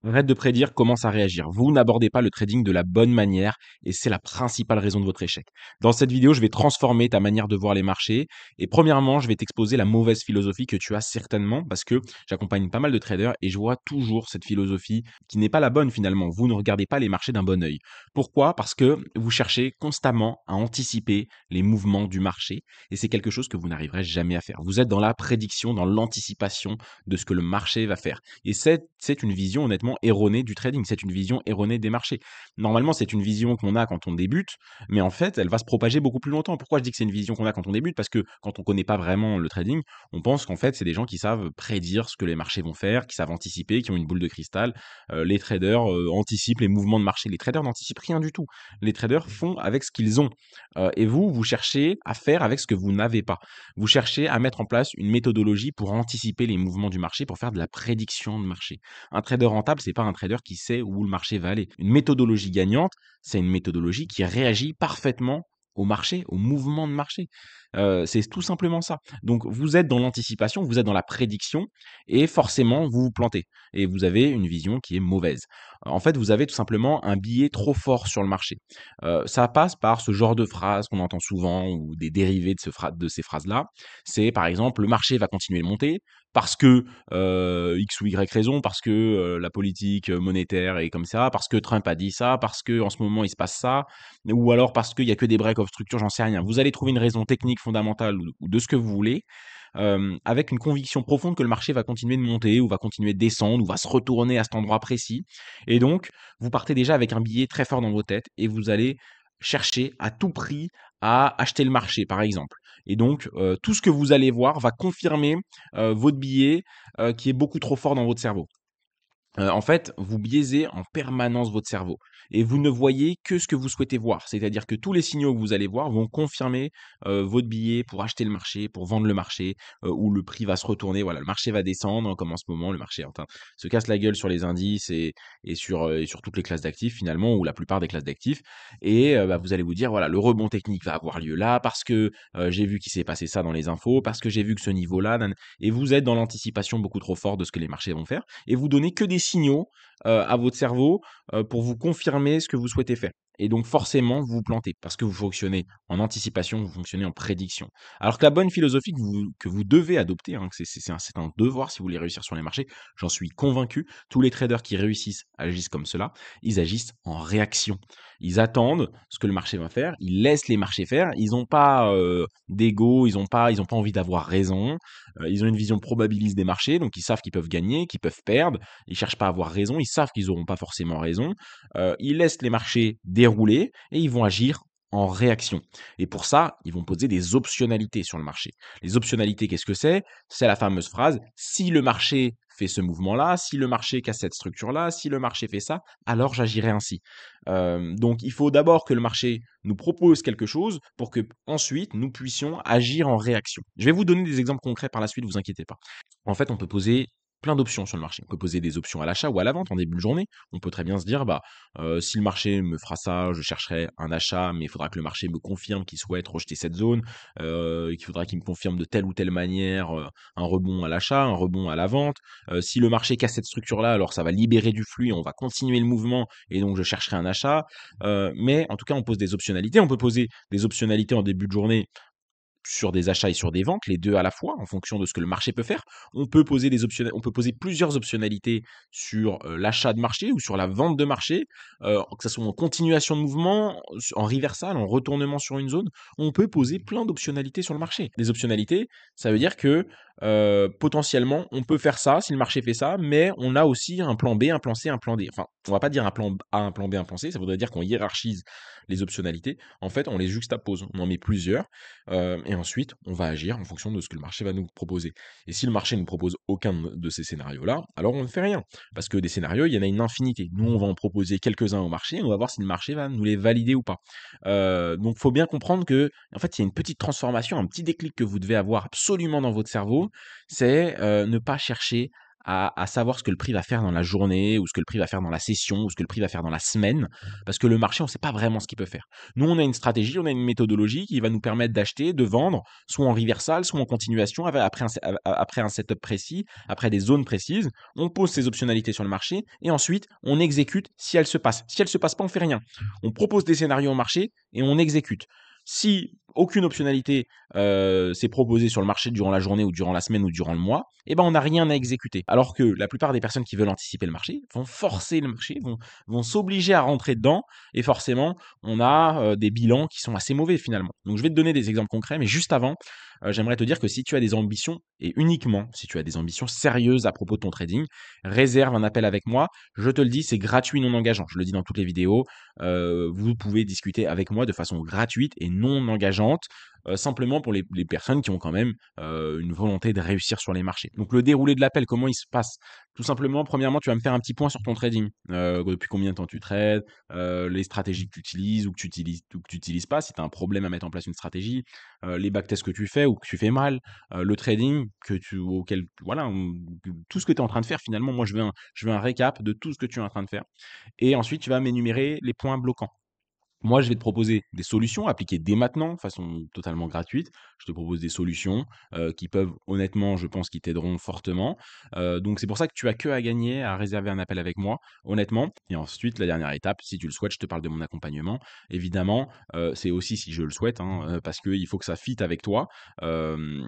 Arrête de prédire, commence à réagir. Vous n'abordez pas le trading de la bonne manière et c'est la principale raison de votre échec. Dans cette vidéo, je vais transformer ta manière de voir les marchés et premièrement, je vais t'exposer la mauvaise philosophie que tu as certainement parce que j'accompagne pas mal de traders et je vois toujours cette philosophie qui n'est pas la bonne finalement. Vous ne regardez pas les marchés d'un bon œil. Pourquoi? Parce que vous cherchez constamment à anticiper les mouvements du marché et c'est quelque chose que vous n'arriverez jamais à faire. Vous êtes dans la prédiction, dans l'anticipation de ce que le marché va faire. Et c'est une vision honnêtement erronée du trading, c'est une vision erronée des marchés. Normalement, c'est une vision qu'on a quand on débute, mais en fait, elle va se propager beaucoup plus longtemps. Pourquoi je dis que c'est une vision qu'on a quand on débute? Parce que quand on connaît pas vraiment le trading, on pense qu'en fait, c'est des gens qui savent prédire ce que les marchés vont faire, qui savent anticiper, qui ont une boule de cristal. Les traders anticipent les mouvements de marché. Les traders n'anticipent rien du tout. Les traders font avec ce qu'ils ont. Et vous cherchez à faire avec ce que vous n'avez pas. Vous cherchez à mettre en place une méthodologie pour anticiper les mouvements du marché, pour faire de la prédiction de marché. Un trader rentable, c'est pas un trader qui sait où le marché va aller. Une méthodologie gagnante, c'est une méthodologie qui réagit parfaitement au marché, au mouvement de marché. C'est tout simplement ça. Donc vous êtes dans l'anticipation, vous êtes dans la prédiction et forcément vous vous plantez et vous avez une vision qui est mauvaise. En fait, vous avez tout simplement un biais trop fort sur le marché. Ça passe par ce genre de phrases qu'on entend souvent ou des dérivés de ces phrases-là. C'est par exemple, le marché va continuer de monter parce que X ou Y raison, parce que la politique monétaire est comme ça, parce que Trump a dit ça, parce que en ce moment il se passe ça, ou alors parce qu'il y a que des break of structure, j'en sais rien. Vous allez trouver une raison technique fondamentale ou de ce que vous voulez, avec une conviction profonde que le marché va continuer de monter ou va continuer de descendre ou va se retourner à cet endroit précis. Et donc, vous partez déjà avec un billet très fort dans vos têtes et vous allez chercher à tout prix à acheter le marché, par exemple. Et donc, tout ce que vous allez voir va confirmer votre billet qui est beaucoup trop fort dans votre cerveau. En fait, vous biaisez en permanence votre cerveau et vous ne voyez que ce que vous souhaitez voir. C'est-à-dire que tous les signaux que vous allez voir vont confirmer, votre billet pour acheter le marché, pour vendre le marché, où le prix va se retourner. Voilà, le marché va descendre, comme en ce moment, le marché est en train se casse la gueule sur les indices et sur toutes les classes d'actifs finalement, ou la plupart des classes d'actifs et bah, vous allez vous dire: «Voilà, le rebond technique va avoir lieu là parce que, j'ai vu qu'il s'est passé ça dans les infos, parce que j'ai vu que ce niveau-là, nan» et vous êtes dans l'anticipation beaucoup trop forte de ce que les marchés vont faire et vous donnez que des signaux à votre cerveau pour vous confirmer ce que vous souhaitez faire. Et donc forcément, vous vous plantez parce que vous fonctionnez en anticipation, vous fonctionnez en prédiction. Alors que la bonne philosophie que vous devez adopter, hein, que c'est un devoir si vous voulez réussir sur les marchés, j'en suis convaincu, tous les traders qui réussissent agissent comme cela, ils agissent en réaction. Ils attendent ce que le marché va faire, ils laissent les marchés faire, ils n'ont pas d'ego, ils ont pas envie d'avoir raison, ils ont une vision probabiliste des marchés, donc ils savent qu'ils peuvent gagner, qu'ils peuvent perdre. Ils cherchent pas à avoir raison, ils savent qu'ils n'auront pas forcément raison. Ils laissent les marchés dérouler et ils vont agir en réaction. Et pour ça, ils vont poser des optionnalités sur le marché. Les optionnalités, qu'est-ce que c'est? C'est la fameuse phrase, si le marché fait ce mouvement-là, si le marché casse cette structure-là, si le marché fait ça, alors j'agirai ainsi. Donc il faut d'abord que le marché nous propose quelque chose pour que ensuite nous puissions agir en réaction. Je vais vous donner des exemples concrets par la suite, vous inquiétez pas. En fait, on peut poser plein d'options sur le marché. On peut poser des options à l'achat ou à la vente en début de journée. On peut très bien se dire, bah, si le marché me fera ça, je chercherai un achat, mais il faudra que le marché me confirme qu'il souhaite rejeter cette zone, qu'il faudra qu'il me confirme de telle ou telle manière un rebond à l'achat, un rebond à la vente. Si le marché casse cette structure-là, alors ça va libérer du flux et on va continuer le mouvement et donc je chercherai un achat. Mais en tout cas, on pose des optionnalités. On peut poser des optionnalités en début de journée sur des achats et sur des ventes, les 2 à la fois, en fonction de ce que le marché peut faire. On peut poser plusieurs optionnalités sur, l'achat de marché ou sur la vente de marché, que ça soit en continuation de mouvement, en reversal, en retournement sur une zone. On peut poser plein d'optionnalités sur le marché. Des optionnalités, ça veut dire que, potentiellement, on peut faire ça si le marché fait ça, mais on a aussi un plan B, un plan C, un plan D. Enfin, on va pas dire un plan A, un plan B, un plan C, ça voudrait dire qu'on hiérarchise les optionnalités. En fait, on les juxtapose, on en met plusieurs et ensuite, on va agir en fonction de ce que le marché va nous proposer. Et si le marché ne nous propose aucun de ces scénarios-là, alors on ne fait rien. Parce que des scénarios, il y en a une infinité. Nous, on va en proposer quelques-uns au marché, et on va voir si le marché va nous les valider ou pas. Donc, faut bien comprendre que, en fait, il y a une petite transformation, un petit déclic que vous devez avoir absolument dans votre cerveau, c'est ne pas chercher à savoir ce que le prix va faire dans la journée ou ce que le prix va faire dans la session ou ce que le prix va faire dans la semaine parce que le marché, on ne sait pas vraiment ce qu'il peut faire. Nous, on a une stratégie, on a une méthodologie qui va nous permettre d'acheter, de vendre, soit en reversal, soit en continuation après un setup précis, après des zones précises. On pose ces optionnalités sur le marché et ensuite, on exécute si elles se passent. Si elles ne se passent pas, on fait rien. On propose des scénarios au marché et on exécute. Si aucune optionnalité s'est proposée sur le marché durant la journée ou durant la semaine ou durant le mois, eh ben on n'a rien à exécuter. Alors que la plupart des personnes qui veulent anticiper le marché vont forcer le marché, vont s'obliger à rentrer dedans et forcément, on a des bilans qui sont assez mauvais finalement. Donc je vais te donner des exemples concrets, mais juste avant, j'aimerais te dire que si tu as des ambitions, et uniquement si tu as des ambitions sérieuses à propos de ton trading, réserve un appel avec moi. Je te le dis, c'est gratuit, non engageant. Je le dis dans toutes les vidéos. Vous pouvez discuter avec moi de façon gratuite et non engageante, simplement pour les personnes qui ont quand même une volonté de réussir sur les marchés. Donc le déroulé de l'appel, comment il se passe? Tout simplement, premièrement, tu vas me faire un petit point sur ton trading. Depuis combien de temps tu trades, les stratégies que tu utilises ou que tu utilises pas, si tu as un problème à mettre en place une stratégie, les backtests que tu fais ou que tu fais mal, le trading auquel, voilà, tout ce que tu es en train de faire finalement. Moi, je veux un récap de tout ce que tu es en train de faire. Et ensuite, tu vas m'énumérer les points bloquants. Moi, je vais te proposer des solutions appliquées dès maintenant, de façon totalement gratuite. Je te propose des solutions qui peuvent, honnêtement, je pense, qui t'aideront fortement. Donc, c'est pour ça que tu as que à gagner, à réserver un appel avec moi, honnêtement. Et ensuite, la dernière étape, si tu le souhaites, je te parle de mon accompagnement. Évidemment, c'est aussi si je le souhaite, hein, parce qu'il faut que ça fitte avec toi. Euh,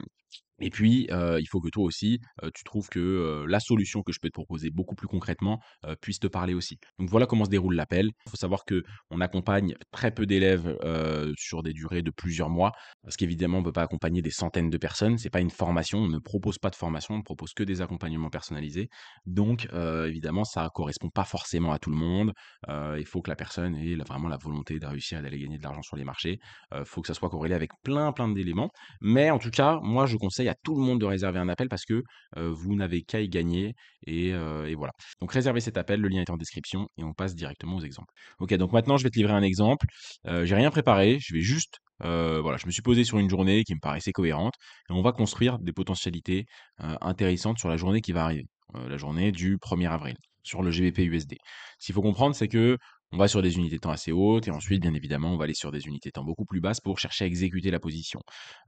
et puis, il faut que toi aussi, tu trouves que, la solution que je peux te proposer beaucoup plus concrètement, puisse te parler aussi. Donc voilà comment se déroule l'appel. Il faut savoir que on accompagne très peu d'élèves, sur des durées de plusieurs mois, parce qu'évidemment, on ne peut pas accompagner des centaines de personnes. C'est pas une formation, on ne propose pas de formation, on ne propose que des accompagnements personnalisés. Donc, évidemment, ça correspond pas forcément à tout le monde. Il faut que la personne ait vraiment la volonté de réussir et d'aller gagner de l'argent sur les marchés. Il faut que ça soit corrélé avec plein d'éléments. Mais en tout cas, moi, je conseille à tout le monde de réserver un appel parce que vous n'avez qu'à y gagner et voilà. Donc réservez cet appel, le lien est en description et on passe directement aux exemples. Ok, donc maintenant, je vais te livrer un exemple. J'ai rien préparé, je vais juste, voilà, je me suis posé sur une journée qui me paraissait cohérente et on va construire des potentialités intéressantes sur la journée qui va arriver, la journée du 1er avril sur le GBP USD. Ce qu'il faut comprendre, c'est que on va sur des unités de temps assez hautes et ensuite, bien évidemment, on va aller sur des unités de temps beaucoup plus basses pour chercher à exécuter la position.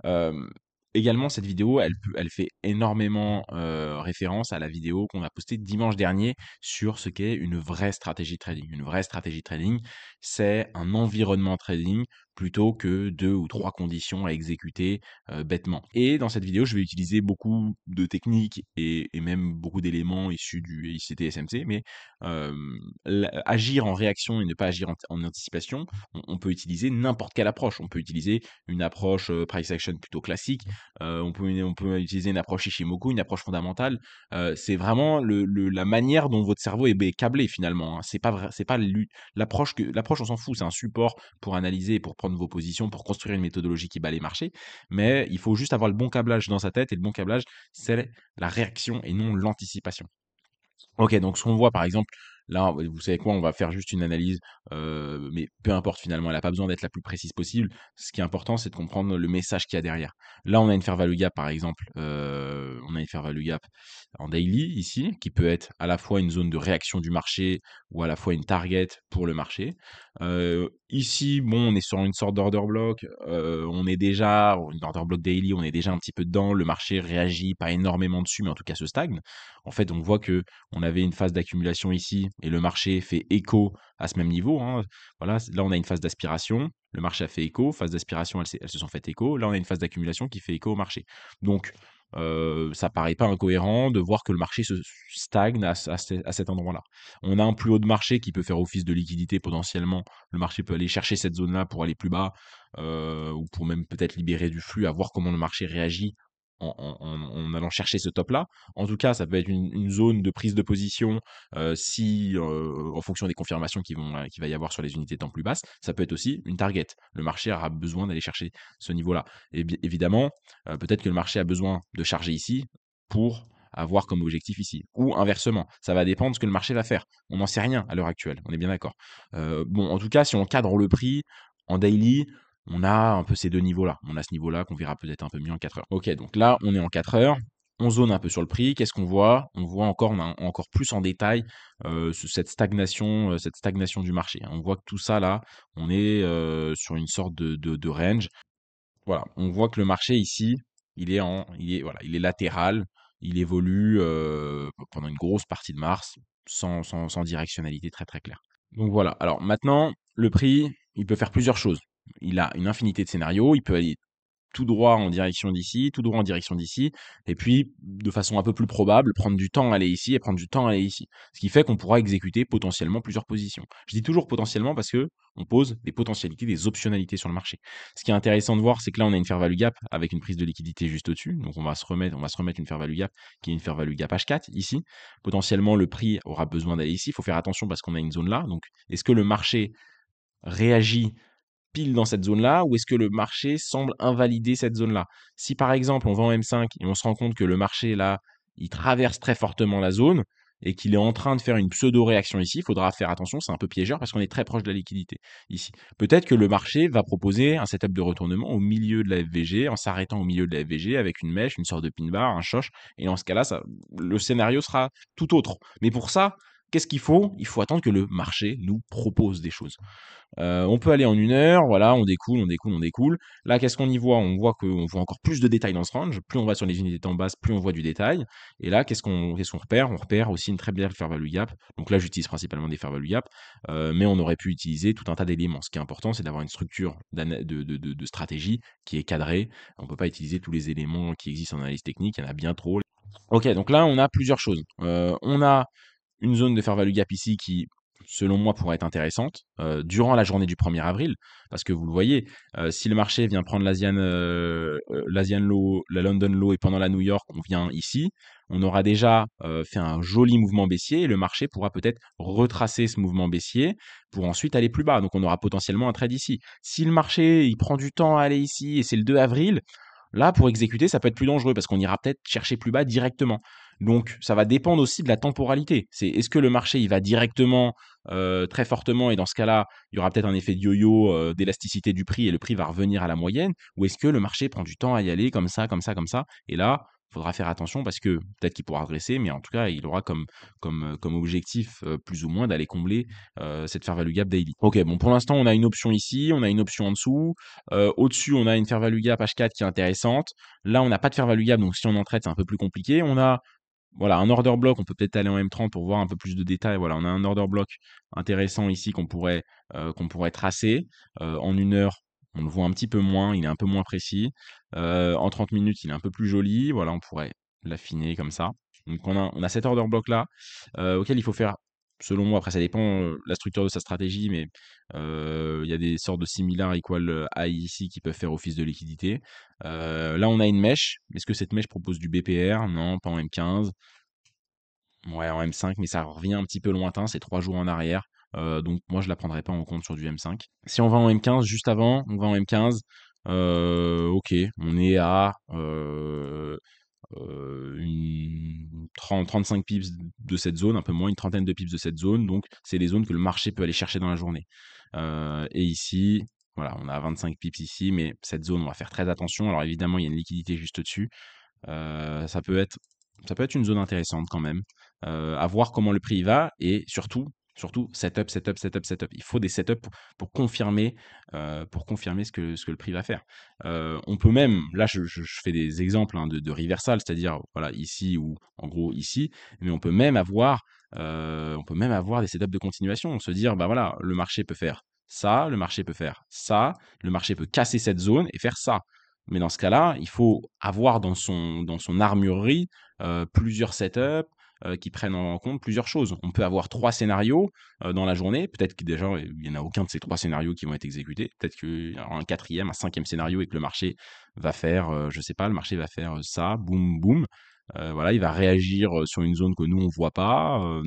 Hem, Également, cette vidéo, elle fait énormément, référence à la vidéo qu'on a postée dimanche dernier sur ce qu'est une vraie stratégie trading. Une vraie stratégie trading, c'est un environnement trading plutôt que 2 ou 3 conditions à exécuter, bêtement. Et dans cette vidéo, je vais utiliser beaucoup de techniques et même beaucoup d'éléments issus du ICT-SMC, mais agir en réaction et ne pas agir en anticipation, on peut utiliser n'importe quelle approche. On peut utiliser une approche price action plutôt classique, on peut utiliser une approche Ishimoku, une approche fondamentale. C'est vraiment la manière dont votre cerveau est câblé finalement, hein. C'est pas l'approche, on s'en fout, c'est un support pour analyser et pour prendre vos positions, pour construire une méthodologie qui bat les marchés. Mais il faut juste avoir le bon câblage dans sa tête et le bon câblage, c'est la réaction et non l'anticipation. OK, donc ce qu'on voit par exemple, là, vous savez quoi? On va faire juste une analyse, mais peu importe finalement, elle a pas besoin d'être la plus précise possible. Ce qui est important, c'est de comprendre le message qu'il y a derrière. Là, on a une fair value gap par exemple, on a une fair value gap en daily ici, qui peut être à la fois une zone de réaction du marché ou à la fois une target pour le marché. Ici, bon, on est sur une sorte d'order block, on est déjà une order block daily, on est déjà un petit peu dedans. Le marché réagit pas énormément dessus, mais en tout cas se stagne. En fait, on voit que on avait une phase d'accumulation ici et le marché fait écho à ce même niveau, hein. Voilà, là, on a une phase d'aspiration. Le marché a fait écho. Phase d'aspiration, elles se sont fait écho. Là, on a une phase d'accumulation qui fait écho au marché. Donc, ça paraît pas incohérent de voir que le marché se stagne à cet endroit-là. On a un plus haut de marché qui peut faire office de liquidité potentiellement. Le marché peut aller chercher cette zone-là pour aller plus bas ou pour même peut-être libérer du flux, à voir comment le marché réagit en allant chercher ce top-là. En tout cas, ça peut être une zone de prise de position si, en fonction des confirmations qu'il va y avoir sur les unités de temps plus basses, ça peut être aussi une target. Le marché aura besoin d'aller chercher ce niveau-là. Et évidemment, peut-être que le marché a besoin de charger ici pour avoir comme objectif ici. Ou inversement, ça va dépendre de ce que le marché va faire. On n'en sait rien à l'heure actuelle, on est bien d'accord. Bon, en tout cas, si on cadre le prix en daily, on a un peu ces deux niveaux-là. On a ce niveau-là qu'on verra peut-être un peu mieux en 4 heures. Ok, donc là, on est en 4 heures. On zone un peu sur le prix. Qu'est-ce qu'on voit? On a encore plus en détail cette stagnation du marché, hein. On voit que tout ça là, on est sur une sorte de range. Voilà, on voit que le marché ici, voilà, il est latéral, il évolue pendant une grosse partie de mars sans directionnalité très très claire. Donc voilà. Alors maintenant, le prix, il peut faire plusieurs choses. Il a une infinité de scénarios. Il peut aller tout droit en direction d'ici, tout droit en direction d'ici, et puis de façon un peu plus probable, prendre du temps à aller ici et prendre du temps à aller ici. Ce qui fait qu'on pourra exécuter potentiellement plusieurs positions. Je dis toujours potentiellement parce que on pose des potentialités, des optionnalités sur le marché. Ce qui est intéressant de voir, c'est que là, on a une fair value gap avec une prise de liquidité juste au-dessus. Donc, on va se remettre une fair value gap qui est une fair value gap H4 ici. Potentiellement, le prix aura besoin d'aller ici. Il faut faire attention parce qu'on a une zone là. Donc, est-ce que le marché réagit pile dans cette zone-là ou est-ce que le marché semble invalider cette zone-là? Si par exemple on va en M5 et on se rend compte que le marché là, il traverse très fortement la zone et qu'il est en train de faire une pseudo-réaction ici, il faudra faire attention, c'est un peu piégeur parce qu'on est très proche de la liquidité ici. Peut-être que le marché va proposer un setup de retournement au milieu de la FVG, en s'arrêtant au milieu de la FVG avec une mèche, une sorte de pin bar, un choche, et dans ce cas-là, le scénario sera tout autre. Mais pour ça, qu'est-ce qu'il faut? Il faut attendre que le marché nous propose des choses. On peut aller en 1 heure, voilà, on découle, on découle, on découle. Là, qu'est-ce qu'on y voit? On voit qu'on voit encore plus de détails dans ce range. Plus on va sur les unités de temps basses, plus on voit du détail. Et là, qu'est-ce qu'on repère? On repère aussi une très belle fair value gap. Donc là, j'utilise principalement des fair value gap, mais on aurait pu utiliser tout un tas d'éléments. Ce qui est important, c'est d'avoir une structure de stratégie qui est cadrée. On ne peut pas utiliser tous les éléments qui existent en analyse technique, il y en a bien trop. Ok, donc là, on a plusieurs choses. On a une zone de fair value gap ici qui, selon moi, pourrait être intéressante durant la journée du 1er avril, parce que vous le voyez, si le marché vient prendre l'Asian Low, la London Low et pendant la New York, on vient ici, on aura déjà fait un joli mouvement baissier et le marché pourra peut-être retracer ce mouvement baissier pour ensuite aller plus bas. Donc on aura potentiellement un trade ici. Si le marché il prend du temps à aller ici et c'est le 2 avril, là, pour exécuter, ça peut être plus dangereux parce qu'on ira peut-être chercher plus bas directement. Donc, ça va dépendre aussi de la temporalité. C'est est-ce que le marché il va directement très fortement et dans ce cas-là, il y aura peut-être un effet de yo-yo d'élasticité du prix et le prix va revenir à la moyenne, ou est-ce que le marché prend du temps à y aller comme ça, comme ça, comme ça, et là, il faudra faire attention parce que peut-être qu'il pourra redresser, mais en tout cas, il aura comme objectif plus ou moins d'aller combler cette fair value gap daily. Ok, bon, pour l'instant, on a une option ici, on a une option en dessous. Au-dessus, on a une fair value gap H4 qui est intéressante. Là, on n'a pas de fair value gap, donc si on en traite, c'est un peu plus compliqué. On a voilà, un order block, on peut peut-être aller en M30 pour voir un peu plus de détails. Voilà, on a un order block intéressant ici qu'on pourrait tracer. En 1 heure, on le voit un petit peu moins, il est un peu moins précis. En 30 minutes, il est un peu plus joli. Voilà, on pourrait l'affiner comme ça. Donc on a cet order block là auquel il faut faire, selon moi, après ça dépend la structure de sa stratégie, mais il y a des sortes de similar equal high ici qui peuvent faire office de liquidité. Là, on a une mèche. Est-ce que cette mèche propose du BPR? Non, pas en M15. Ouais, en M5, mais ça revient un petit peu lointain, c'est 3 jours en arrière. Donc moi, je la prendrais pas en compte sur du M5. Si on va en M15, juste avant, on va en M15. Ok, on est à une 35 pips de cette zone, un peu moins, une trentaine de pips de cette zone. Donc, c'est les zones que le marché peut aller chercher dans la journée. Et ici, voilà, on a 25 pips ici, mais cette zone, on va faire très attention. Alors, évidemment, il y a une liquidité juste au-dessus. Ça peut être, ça peut être une zone intéressante quand même. À voir comment le prix y va et surtout, setup, setup, setup, setup. Il faut des setups pour confirmer ce que le prix va faire. On peut même, là je fais des exemples hein, de reversal, c'est-à-dire voilà ici ou en gros ici, mais on peut même avoir des setups de continuation, se dire bah voilà le marché peut faire ça, le marché peut faire ça, le marché peut casser cette zone et faire ça. Mais dans ce cas-là, il faut avoir dans son armurerie plusieurs setups qui prennent en compte plusieurs choses. On peut avoir 3 scénarios dans la journée. Peut-être que déjà, il n'y en a aucun de ces 3 scénarios qui vont être exécutés. Peut-être qu'il y aura un quatrième, un cinquième scénario et que le marché va faire, je sais pas, le marché va faire ça, boum, boum. Voilà, il va réagir sur une zone que nous, on voit pas.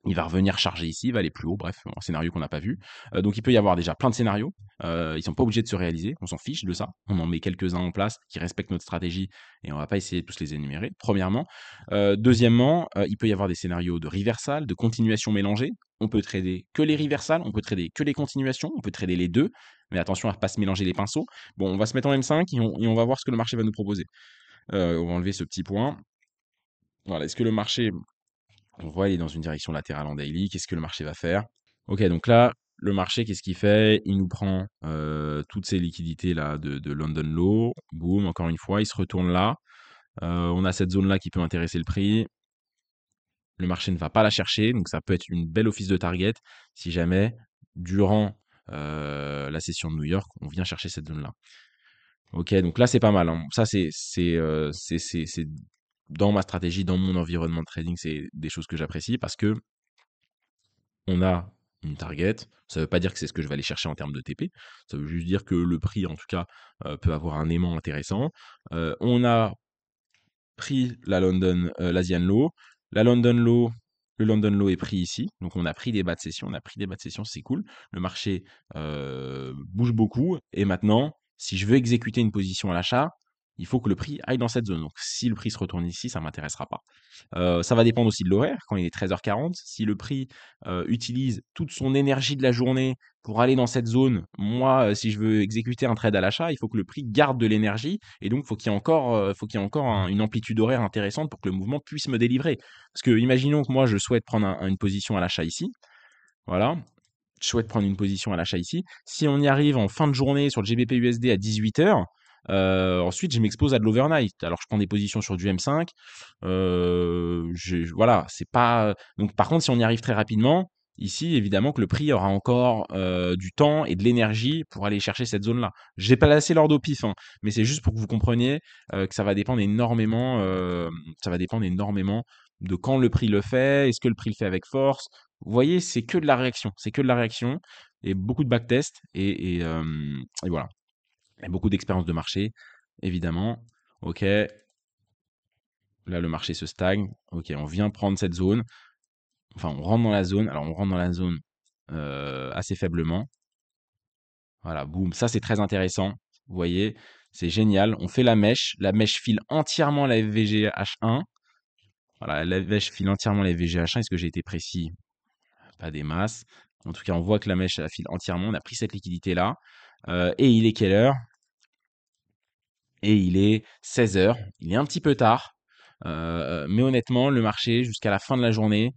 Il va revenir charger ici, il va aller plus haut, bref, un scénario qu'on n'a pas vu. Donc il peut y avoir déjà plein de scénarios. Ils sont pas obligés de se réaliser, on s'en fiche de ça. On en met quelques-uns en place qui respectent notre stratégie et on va pas essayer de tous les énumérer, premièrement. Deuxièmement, il peut y avoir des scénarios de reversal, de continuation mélangée. On peut trader que les reversals, on peut trader que les continuations, on peut trader les deux, mais attention à ne pas se mélanger les pinceaux. Bon, on va se mettre en M5 et on va voir ce que le marché va nous proposer. On va enlever ce petit point. Voilà, est-ce que le marché, on voit, il est dans une direction latérale en daily. Qu'est-ce que le marché va faire? Ok, donc là, le marché, qu'est-ce qu'il fait? Il nous prend toutes ces liquidités-là de London Low. Boum, encore une fois, il se retourne là. On a cette zone-là qui peut intéresser le prix. Le marché ne va pas la chercher, donc ça peut être une belle office de target si jamais, durant la session de New York, on vient chercher cette zone-là. Ok, donc là, c'est pas mal, hein. Ça, c'est dans ma stratégie, dans mon environnement de trading, c'est des choses que j'apprécie parce que on a une target. Ça ne veut pas dire que c'est ce que je vais aller chercher en termes de TP. Ça veut juste dire que le prix, en tout cas, peut avoir un aimant intéressant. On a pris l'Asian Low. La London Low, le London Low est pris ici. Donc, on a pris des bas de session. On a pris des bas de session, c'est cool. Le marché bouge beaucoup. Et maintenant, si je veux exécuter une position à l'achat, il faut que le prix aille dans cette zone. Donc, si le prix se retourne ici, ça ne m'intéressera pas. Ça va dépendre aussi de l'horaire. Quand il est 13h40, si le prix utilise toute son énergie de la journée pour aller dans cette zone, moi, si je veux exécuter un trade à l'achat, il faut que le prix garde de l'énergie et donc faut qu'il y ait encore une amplitude horaire intéressante pour que le mouvement puisse me délivrer. Parce que imaginons que moi je souhaite prendre une position à l'achat ici, voilà. Je souhaite prendre une position à l'achat ici. Si on y arrive en fin de journée sur le GBP USD à 18h, ensuite je m'expose à de l'overnight. Alors je prends des positions sur du M5. Voilà, c'est pas. Donc par contre, si on y arrive très rapidement, ici évidemment que le prix aura encore du temps et de l'énergie pour aller chercher cette zone-là. J'ai pas laissé l'ordre au pif, hein, mais c'est juste pour que vous compreniez que ça va dépendre énormément. Ça va dépendre énormément de quand le prix le fait. Est-ce que le prix le fait avec force? Vous voyez, c'est que de la réaction. C'est que de la réaction et beaucoup de backtest et voilà. Et beaucoup d'expérience de marché, évidemment. Ok, là le marché se stagne. Ok, on vient prendre cette zone. Enfin, on rentre dans la zone. Alors, on rentre dans la zone assez faiblement. Voilà, boum. Ça, c'est très intéressant. Vous voyez, c'est génial. On fait la mèche. La mèche file entièrement la FVG H1. Voilà, la mèche file entièrement la FVG H1. Est-ce que j'ai été précis? Pas des masses. En tout cas, on voit que la mèche elle file entièrement. On a pris cette liquidité-là. Et il est quelle heure? Et il est 16h. Il est un petit peu tard. Mais honnêtement, le marché, jusqu'à la fin de la journée,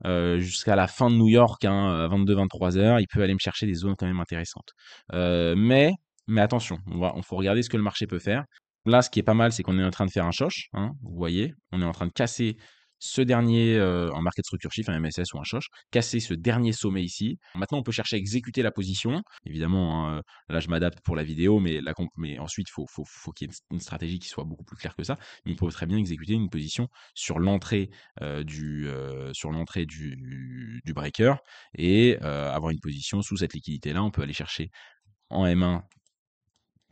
jusqu'à la fin de New York, hein, 22-23 heures, il peut aller me chercher des zones quand même intéressantes. Mais attention, on faut regarder ce que le marché peut faire. Là, ce qui est pas mal, c'est qu'on est en train de faire un shosh, hein, vous voyez, on est en train de casser ce dernier, en market structure shift, un MSS ou un shosh, casser ce dernier sommet ici. Maintenant, on peut chercher à exécuter la position. Évidemment, hein, là, je m'adapte pour la vidéo, mais ensuite, faut qu'il y ait une stratégie qui soit beaucoup plus claire que ça. Mais on peut très bien exécuter une position sur l'entrée du breaker et avoir une position sous cette liquidité-là. On peut aller chercher en M1.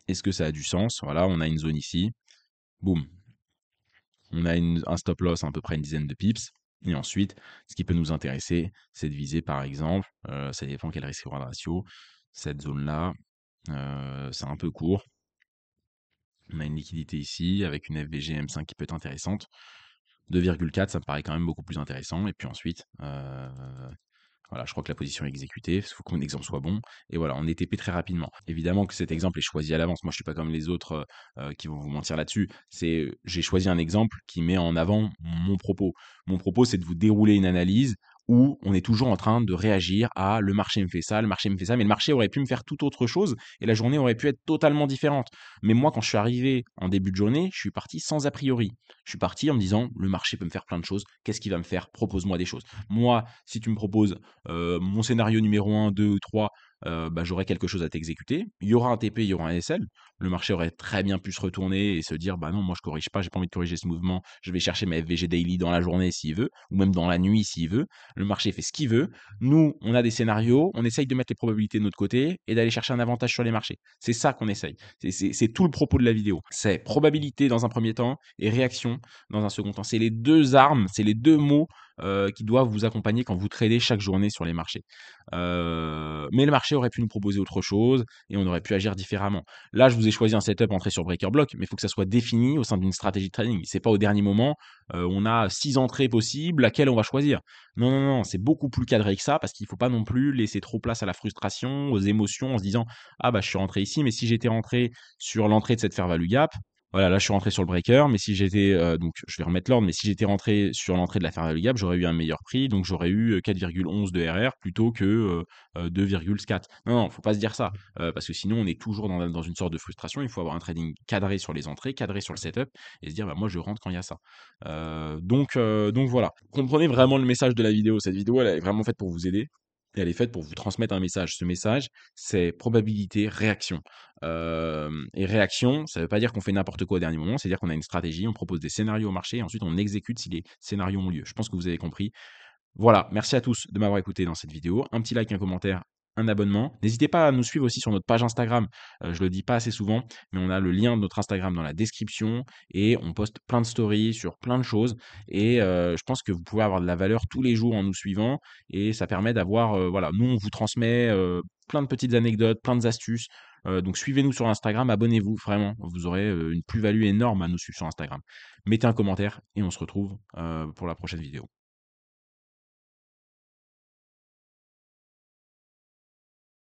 Est-ce que ça a du sens? Voilà, on a une zone ici. Boum. On a un stop loss à peu près une dizaine de pips. Et ensuite, ce qui peut nous intéresser, c'est de viser par exemple, ça dépend quel risque reward ratio, cette zone-là, c'est un peu court. On a une liquidité ici avec une FVG M5 qui peut être intéressante. 2,4, ça me paraît quand même beaucoup plus intéressant. Et puis ensuite, voilà, je crois que la position est exécutée. Il faut que mon exemple soit bon. Et voilà, on est TP très rapidement. Évidemment que cet exemple est choisi à l'avance. Moi, je suis pas comme les autres qui vont vous mentir là-dessus. J'ai choisi un exemple qui met en avant mon propos. Mon propos, c'est de vous dérouler une analyse où on est toujours en train de réagir à le marché me fait ça, le marché me fait ça, mais le marché aurait pu me faire tout autre chose et la journée aurait pu être totalement différente. Mais moi, quand je suis arrivé en début de journée, je suis parti sans a priori. Je suis parti en me disant, le marché peut me faire plein de choses. Qu'est-ce qu'il va me faire? Propose-moi des choses. Moi, si tu me proposes mon scénario numéro 1, 2 ou 3, bah, j'aurai quelque chose à t'exécuter. Il y aura un TP, il y aura un SL. Le marché aurait très bien pu se retourner et se dire, bah non, moi je corrige pas, j'ai pas envie de corriger ce mouvement. Je vais chercher ma FVG daily dans la journée s'il veut, ou même dans la nuit s'il veut. Le marché fait ce qu'il veut. Nous, on a des scénarios, on essaye de mettre les probabilités de notre côté et d'aller chercher un avantage sur les marchés. C'est ça qu'on essaye. C'est tout le propos de la vidéo. C'est probabilité dans un premier temps et réaction dans un second temps. C'est les deux armes, c'est les deux mots qui doivent vous accompagner quand vous tradez chaque journée sur les marchés. Mais le marché aurait pu nous proposer autre chose et on aurait pu agir différemment. Là, je vous ai choisi un setup entrée sur breaker block, mais il faut que ça soit défini au sein d'une stratégie de trading. C'est pas au dernier moment, on a 6 entrées possibles, laquelle on va choisir. Non, non, non, c'est beaucoup plus cadré que ça parce qu'il faut pas non plus laisser trop place à la frustration, aux émotions en se disant ah bah je suis rentré ici, mais si j'étais rentré sur l'entrée de cette fair value gap, Voilà, là, je suis rentré sur le breaker, mais si j'étais, donc je vais remettre l'ordre, mais si j'étais rentré sur l'entrée de la Ferrari Gap, j'aurais eu un meilleur prix, donc j'aurais eu, 4,11 de RR plutôt que, 2,4. Non, non, faut pas se dire ça, parce que sinon on est toujours dans une sorte de frustration. Il faut avoir un trading cadré sur les entrées, cadré sur le setup et se dire: «Bah, moi je rentre quand il y a ça». Donc voilà. Comprenez vraiment le message de la vidéo. Cette vidéo, elle est vraiment faite pour vous aider et elle est faite pour vous transmettre un message. Ce message, c'est probabilité, réaction. Et réaction, ça ne veut pas dire qu'on fait n'importe quoi au dernier moment, c'est-à-dire qu'on a une stratégie, on propose des scénarios au marché et ensuite on exécute si les scénarios ont lieu. Je pense que vous avez compris. Voilà, merci à tous de m'avoir écouté dans cette vidéo. Un petit like, un commentaire, un abonnement. N'hésitez pas à nous suivre aussi sur notre page Instagram. Je le dis pas assez souvent, mais on a le lien de notre Instagram dans la description et on poste plein de stories sur plein de choses. Et je pense que vous pouvez avoir de la valeur tous les jours en nous suivant et ça permet d'avoir, voilà, nous on vous transmet plein de petites anecdotes, plein d'astuces. Donc suivez-nous sur Instagram, abonnez-vous, vraiment. Vous aurez une plus-value énorme à nous suivre sur Instagram. Mettez un commentaire et on se retrouve pour la prochaine vidéo.